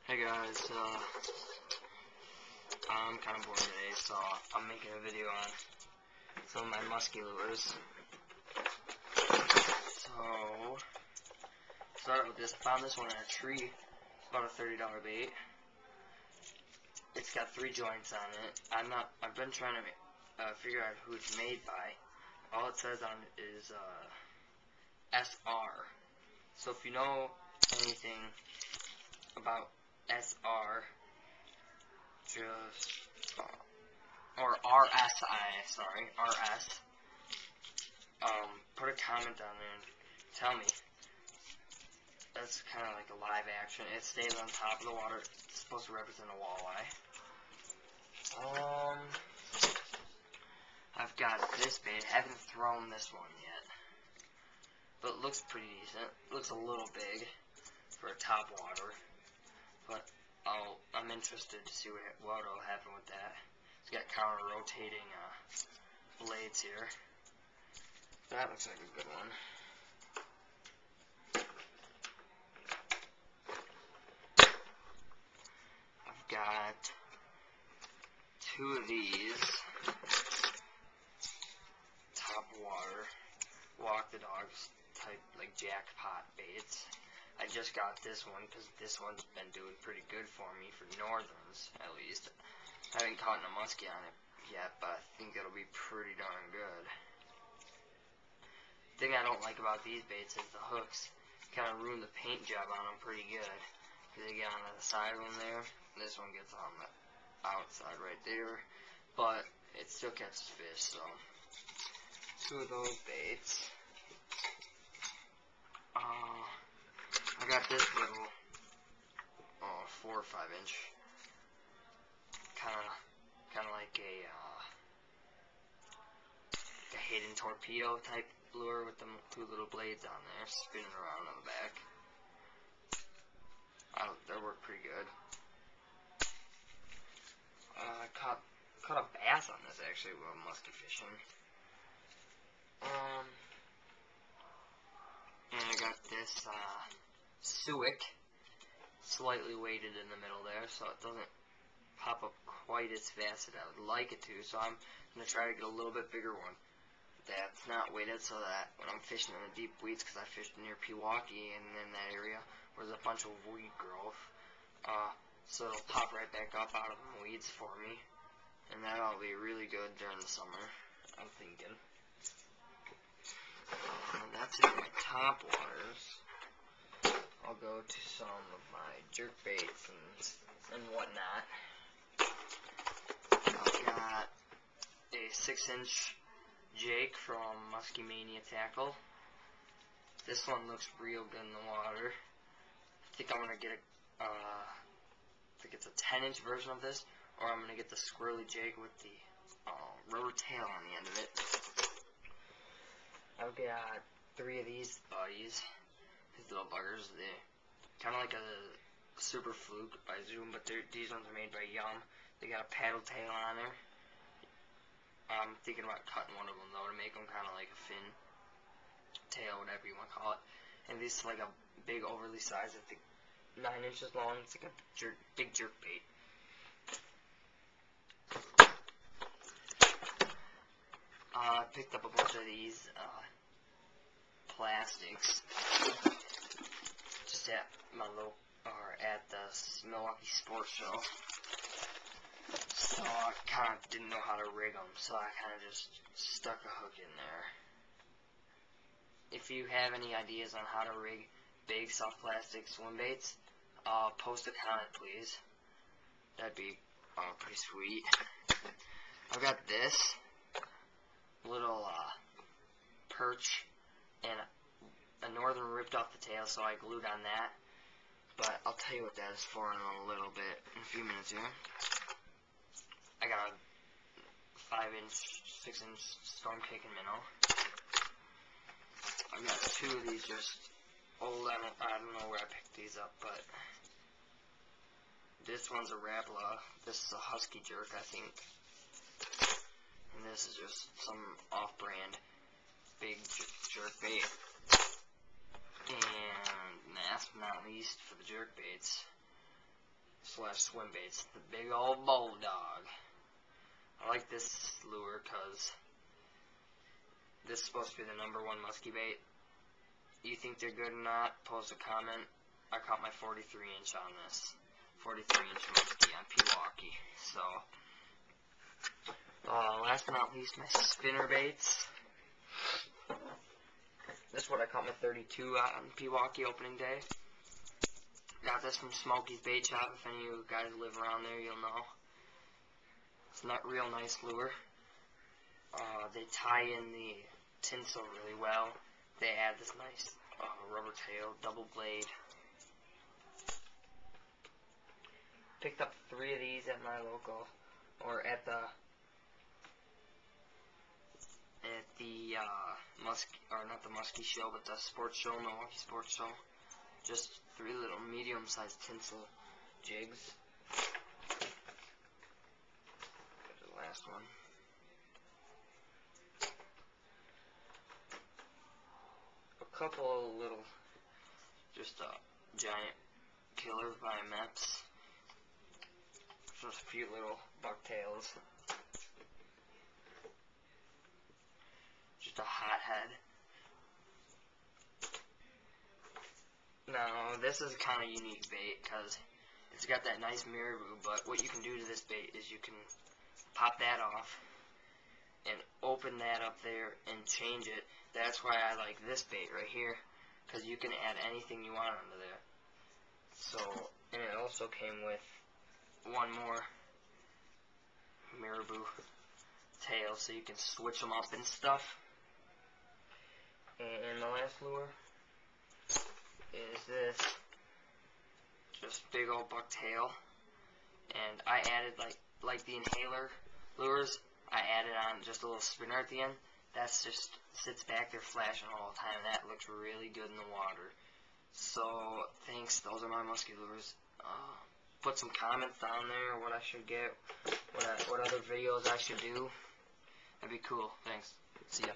Hey guys, I'm kind of bored today, so I'm making a video on some of my musky lures. So, start with this. Found this one in a tree. It's about a $30 bait. It's got 3 joints on it. I've been trying to figure out who it's made by. All it says on it is SR. So if you know anything about SR, just or RS, put a comment down there and tell me. That's kind of like a live action. It stays on top of the water. It's supposed to represent a walleye. I've got this bait. I haven't thrown this one yet, but it looks pretty decent. It looks a little big for a top water, but I'm interested to see what'll happen with that. It's got counter-rotating blades here. That looks like a good one. I've got 2 of these top water walk the dogs type like jackpot baits. I just got this one because this one's been doing pretty good for me for northerns, at least. I haven't caught a muskie on it yet, but I think it'll be pretty darn good. The thing I don't like about these baits is the hooks kind of ruin the paint job on them pretty good, because they get on the side one there. This one gets on the outside right there, but it still catches fish. So 2 of those baits. I got this little 4 or 5 inch, kind of like a hidden torpedo type lure with the 2 little blades on there, spinning around on the back. They work pretty good. I caught a bass on this actually while musky fishing. And I got this suic, slightly weighted in the middle there, so it doesn't pop up quite as fast as I would like it to. So I'm gonna try to get a little bit bigger one that's not weighted, so that when I'm fishing in the deep weeds, because I fished near Pewaukee and in that area where there's a bunch of weed growth, so it'll pop right back up out of the weeds for me, and that'll be really good during the summer, I'm thinking. That's it for my top waters. I'll go to some of my jerk baits and whatnot. I've got a 6-inch Jake from Muskie Mania Tackle. This one looks real good in the water. I think I'm gonna get I think it's a 10-inch version of this, or I'm gonna get the squirrely Jake with the rubber tail on the end of it. I've got 3 of these buddies, these little buggers. They're kind of like a Super Fluke by Zoom, but these ones are made by Yum. They got a paddle tail on there. I'm thinking about cutting one of them though to make them kind of like a fin tail, whatever you want to call it. And this is like a big, overly sized, I think 9 inches long. It's like a big jerk bait. I picked up a bunch of these plastics just at at the Milwaukee Sports Show. So I kind of didn't know how to rig them, so I kind of just stuck a hook in there. If you have any ideas on how to rig big soft plastic swim baits, post a comment please. That'd be pretty sweet. I've got this little perch, and a northern ripped off the tail, so I glued on that. But I'll tell you what that is for in a little bit, in a few minutes here. I got a 5-inch, 6-inch storm kicking minnow. I've got 2 of these just old. I don't know where I picked these up, but this one's a Rapala. This is a Husky jerk, I think. And this is just some off-brand big jerk bait. And last but not least, for the jerk baits, slash swim baits. The big old bulldog. I like this lure because this is supposed to be the #1 muskie bait. You think they're good or not? Post a comment. I caught my 43-inch on this. 43-inch muskie on Pewaukee. So, last but not least, my spinner baits. This is what I caught my 32 on Pewaukee opening day. Got this from Smokey's Bait Shop. If any of you guys live around there, you'll know. It's not real nice lure. They tie in the tinsel really well. They add this nice rubber tail, double blade. Picked up 3 of these at my local, or at the not the muskie show, but the sports show, Milwaukee Sports Show. Just 3 little medium-sized tinsel jigs. There's the last one. A couple of little, just a giant killer by Meps. Just a few little bucktails. Just a hothead. Now, this is a kind of unique bait because it's got that nice marabou, but what you can do to this bait is you can pop that off and open that up there and change it. That's why I like this bait right here, because you can add anything you want under there. So, and it also came with one more marabou tail, so you can switch them up and stuff. And the last lure is this, just big old bucktail, and I added like the inhaler lures, I added on just a little spinner at the end. That's just sits back there flashing all the time, and that looks really good in the water. So thanks, those are my musky lures. Put some comments down there what I should get, what other videos I should do. That'd be cool. Thanks. See ya.